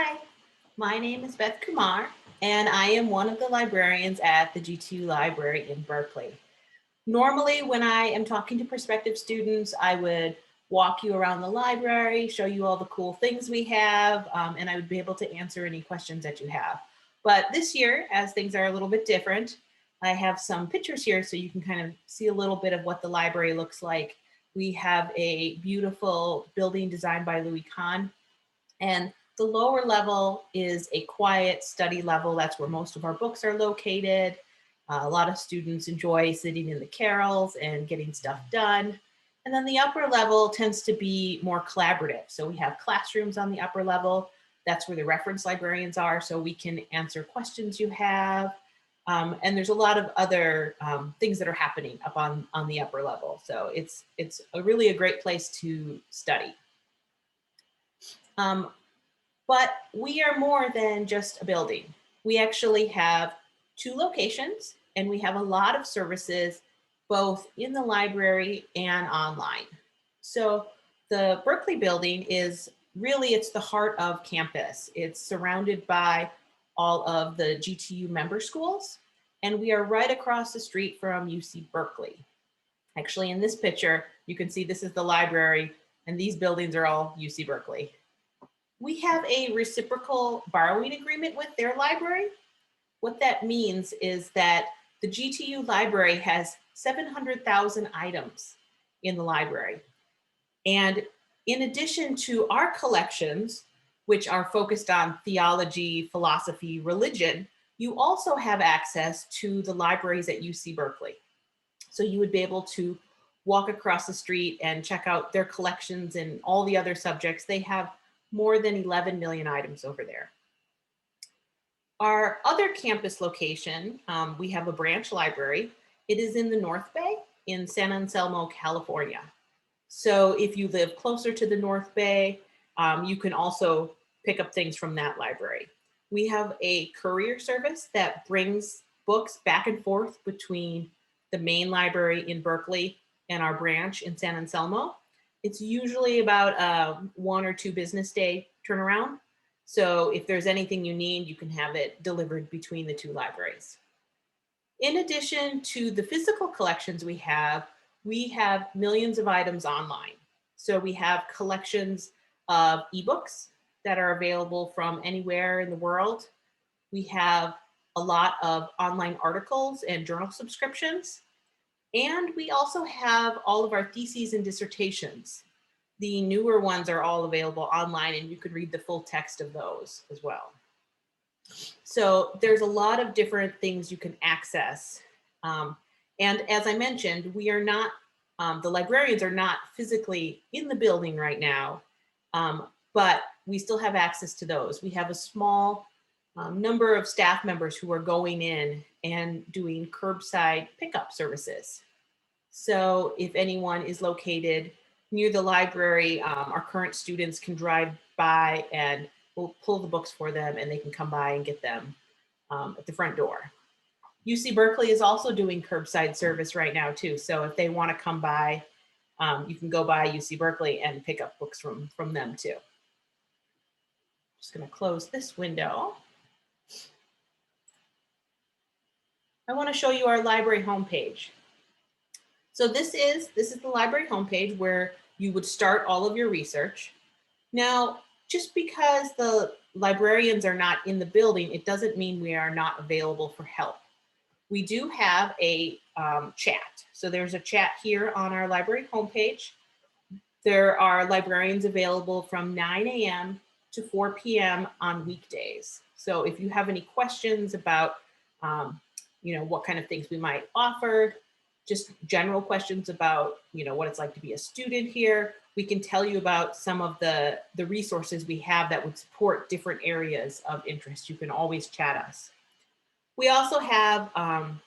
Hi, my name is Beth Kumar, and I am one of the librarians at the GTU Library in Berkeley. Normally, when I am talking to prospective students, I would walk you around the library, show you all the cool things we have, and I would be able to answer any questions that you have. But this year, as things are a little bit different, I have some pictures here so you can kind of see a little bit of what the library looks like. We have a beautiful building designed by Louis Kahn, and the lower level is a quiet study level. That's where most of our books are located. A lot of students enjoy sitting in the carrels and getting stuff done. And then the upper level tends to be more collaborative. So we have classrooms on the upper level. That's where the reference librarians are, so we can answer questions you have. And there's a lot of other things that are happening up on the upper level. So it's really a great place to study. But we are more than just a building. We actually have two locations, and we have a lot of services both in the library and online. So the Berkeley building is really, it's the heart of campus. It's surrounded by all of the GTU member schools, and we are right across the street from UC Berkeley. Actually, in this picture, you can see this is the library, and these buildings are all UC Berkeley. We have a reciprocal borrowing agreement with their library. What that means is that the GTU library has 700,000 items in the library. And in addition to our collections, which are focused on theology, philosophy, religion, you also have access to the libraries at UC Berkeley. So you would be able to walk across the street and check out their collections and all the other subjects. They have more than 11 million items over there. Our other campus location, we have a branch library. It is in the North Bay in San Anselmo, California. So if you live closer to the North Bay, you can also pick up things from that library. We have a courier service that brings books back and forth between the main library in Berkeley and our branch in San Anselmo. It's usually about a 1 or 2 business day turnaround. So if there's anything you need, you can have it delivered between the two libraries. In addition to the physical collections we have millions of items online. So we have collections of ebooks that are available from anywhere in the world. We have a lot of online articles and journal subscriptions. And we also have all of our theses and dissertations. The newer ones are all available online, and you could read the full text of those as well. So there's a lot of different things you can access. And as I mentioned, we are not, the librarians are not physically in the building right now, but we still have access to those. We have a small number of staff members who are going in and doing curbside pickup services. So if anyone is located near the library, our current students can drive by and we'll pull the books for them, and they can come by and get them at the front door. UC Berkeley is also doing curbside service right now too. So if they want to come by, you can go by UC Berkeley and pick up books from them too. Just going to close this window. I want to show you our library homepage. So this is the library homepage where you would start all of your research. Now, just because the librarians are not in the building, it doesn't mean we are not available for help. We do have a chat. So there's a chat here on our library homepage. There are librarians available from 9 a.m. to 4 p.m. on weekdays. So if you have any questions about what kind of things we might offer, just general questions about what it's like to be a student here, we can tell you about some of the resources we have that would support different areas of interest. You can always chat us. We also have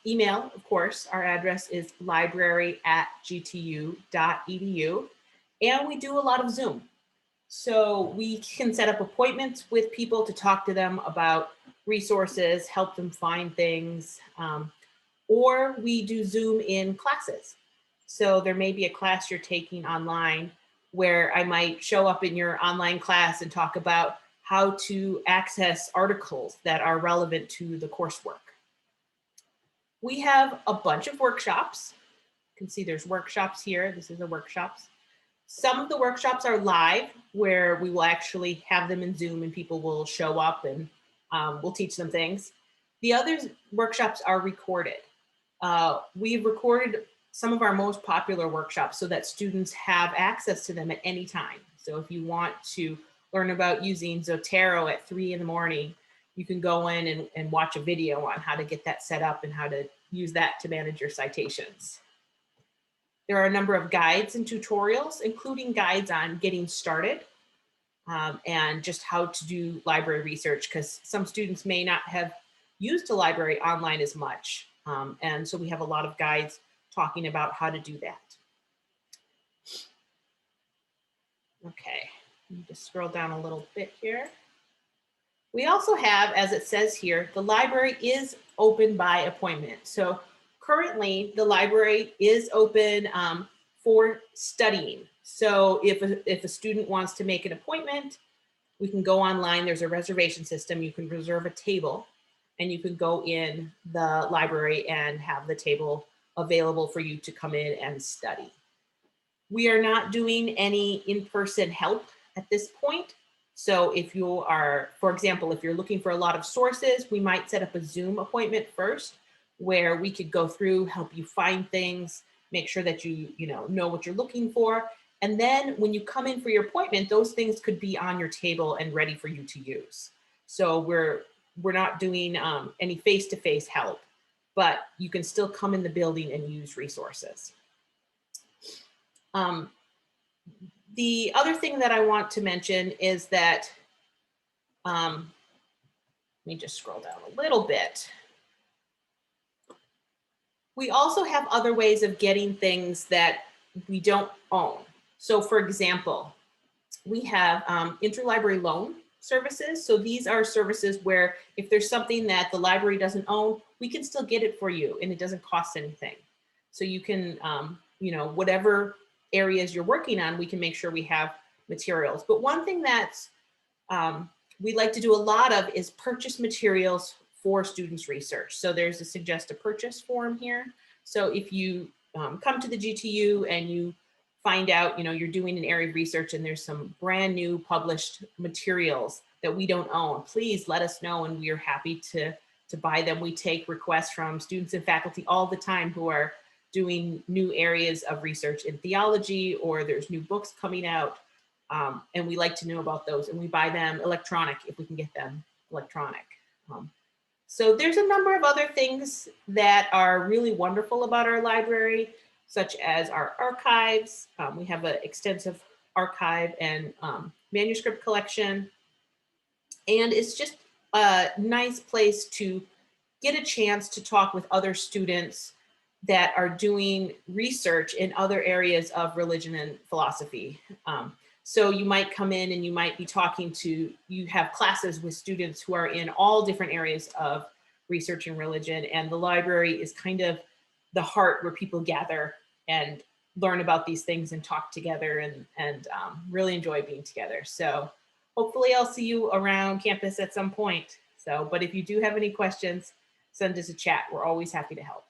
email, of course. Our address is library@gtu.edu, and we do a lot of Zoom. So we can set up appointments with people to talk to them about resources, help them find things, or we do Zoom in classes. So there may be a class you're taking online where I might show up in your online class and talk about how to access articles that are relevant to the coursework. We have a bunch of workshops. You can see there's workshops here. This is the workshops. Some of the workshops are live, where we will actually have them in Zoom and people will show up and we'll teach them things. The other workshops are recorded. We've recorded some of our most popular workshops so that students have access to them at any time. So if you want to learn about using Zotero at 3 in the morning, you can go in and watch a video on how to get that set up and how to use that to manage your citations. There are a number of guides and tutorials, including guides on getting started and just how to do library research, because some students may not have used a library online as much. And so we have a lot of guides talking about how to do that. Okay, let me just scroll down a little bit here. We also have, as it says here, the library is open by appointment. So currently the library is open for studying. So if a student wants to make an appointment, we can go online. There's a reservation system. You can reserve a table and you can go in the library and have the table available for you to come in and study. We are not doing any in-person help at this point. So if you are, for example, if you're looking for a lot of sources, we might set up a Zoom appointment first where we could go through, help you find things, make sure that you know what you're looking for. And then when you come in for your appointment, those things could be on your table and ready for you to use. So we're not doing any face-to-face help, but you can still come in the building and use resources. The other thing that I want to mention is that, let me just scroll down a little bit. We also have other ways of getting things that we don't own. So for example, we have interlibrary loan services. So these are services where if there's something that the library doesn't own, we can still get it for you and it doesn't cost anything. So you can, whatever areas you're working on, we can make sure we have materials. But one thing that we like to do a lot of is purchase materials for students' research. So there's a suggest a purchase form here. So if you come to the GTU and you find out, you're doing an area of research and there's some brand new published materials that we don't own, please let us know and we are happy to buy them. We take requests from students and faculty all the time who are doing new areas of research in theology, or there's new books coming out, and we like to know about those, and we buy them electronic if we can get them electronic. So there's a number of other things that are really wonderful about our library, such as our archives. We have an extensive archive and manuscript collection, and it's just a nice place to get a chance to talk with other students that are doing research in other areas of religion and philosophy. So you might come in and you might be you have classes with students who are in all different areas of research and religion, and the library is kind of the heart where people gather and learn about these things and talk together and really enjoy being together. So hopefully I'll see you around campus at some point. But if you do have any questions, send us a chat. We're always happy to help.